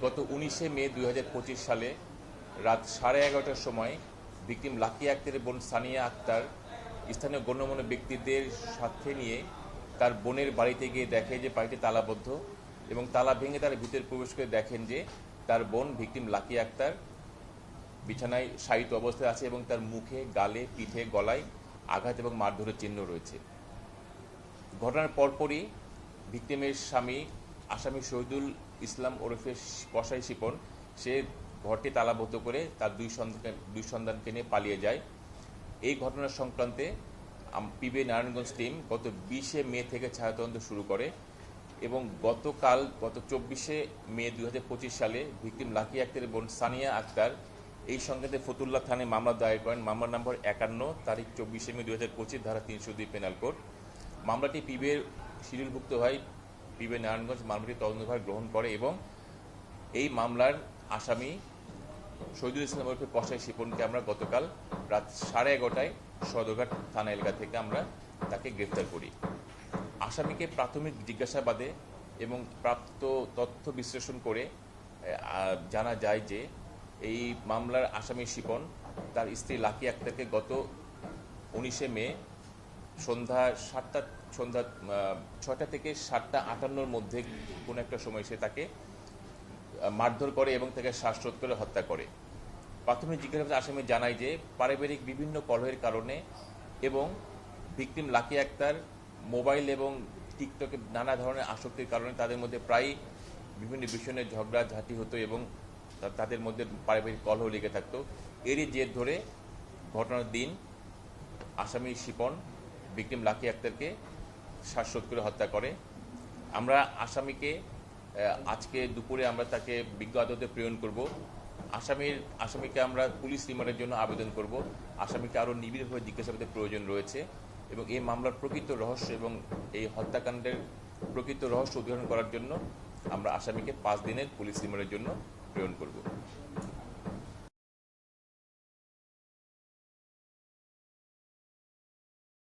গত 19শে মে 2025 সালে রাত 11:30টার সময় ভিকটিম লাকি আক্তারের বোন সানিয়া আক্তার স্থানীয় গণ্যমান্য ব্যক্তিদের সাথে নিয়ে তার বোনের বাড়িতে গিয়ে দেখে যে বাড়িটি তালাবদ্ধ এবং তালা ভেঙে তার ভিতরে প্রবেশ করে দেখেন যে তার বোন ভিকটিম লাকি আক্তার বিছানায় শায়িত অবস্থায় আছে এবং তার মুখে, গালে, পিঠে, গলায় আঘাত এবং মারধরের চিহ্ন রয়েছে। ঘটনার পরপরই ভিকটিমের স্বামী আসামি শহীদুল ইসলাম ওরফে কসাই শিপন সে ঘরটি তালাবদ্ধ করে তার দুই সন্তানকে নিয়ে পালিয়ে যায়। এই ঘটনা সংক্রান্তে পিবিআই নারায়ণগঞ্জ টিম গত 20শে মে থেকে ছায়াতদন্ত শুরু করে এবং গত 24শে মে 2025 সালে ভিকটিম লাকি আক্তারের বোন সানিয়া আক্তার এই সংক্রান্তে ফতুল্লা থানায় মামলা দায়ের করেন। মামলা নম্বর 51 তারিখ 24শে মে 2025 ধারা 302 পেনাল কোড। মামলাটি পিবিআইয়ের শিডিউলভুক্ত হয়। পিবিআই নারায়ণগঞ্জ মামলাটি তদন্তভার গ্রহণ করে এবং এই মামলার আসামি শহীদুল ইসলাম ওরফে কসাই শিপনকে আমরা গতকাল রাত 11:30টায় সদরঘাট থানা এলাকা থেকে আমরা তাকে গ্রেফতার করি। আসামিকে প্রাথমিক জিজ্ঞাসাবাদে এবং প্রাপ্ত তথ্য বিশ্লেষণ করে জানা যায় যে এই মামলার আসামি শিপন তার স্ত্রী লাকি আক্তারকে গত 19শে মে সন্ধ্যা 6টা থেকে 7:58-র মধ্যে কোনো একটা সময় সে তাকে মারধর করে এবং তাকে শ্বাসরোধ করে হত্যা করে। প্রাথমিক জিজ্ঞাসাবাদে আসামি জানায় যে পারিবারিক বিভিন্ন কলহের কারণে এবং ভিকটিম লাকি আক্তার মোবাইল এবং টিকটকে নানা ধরনের আসক্তির কারণে তাদের মধ্যে প্রায় বিভিন্ন বিষয় নিয়ে ঝগড়াঝাঁটি হতো এবং তাদের মধ্যে পারিবারিক কলহ লেগে থাকতো। এরই জের ধরে ঘটনার দিন আসামি শিপন ভিকটিম লাকি আক্তারকে শ্বাসরোধ করে হত্যা করে। আমরা আসামিকে আজকে দুপুরে আমরা তাকে বিজ্ঞ আদালতে প্রেরণ করব। আসামিকে আমরা পুলিশ রিমান্ডের জন্য আবেদন করব। আসামিকে আরও নিবিড়ভাবে জিজ্ঞাসাবাদের প্রয়োজন রয়েছে এবং এই মামলার প্রকৃত রহস্য এবং এই হত্যাকাণ্ডের প্রকৃত রহস্য উদ্ঘাটন করার জন্য আমরা আসামিকে 5 দিনের পুলিশ রিমান্ডের জন্য প্রেরণ করব।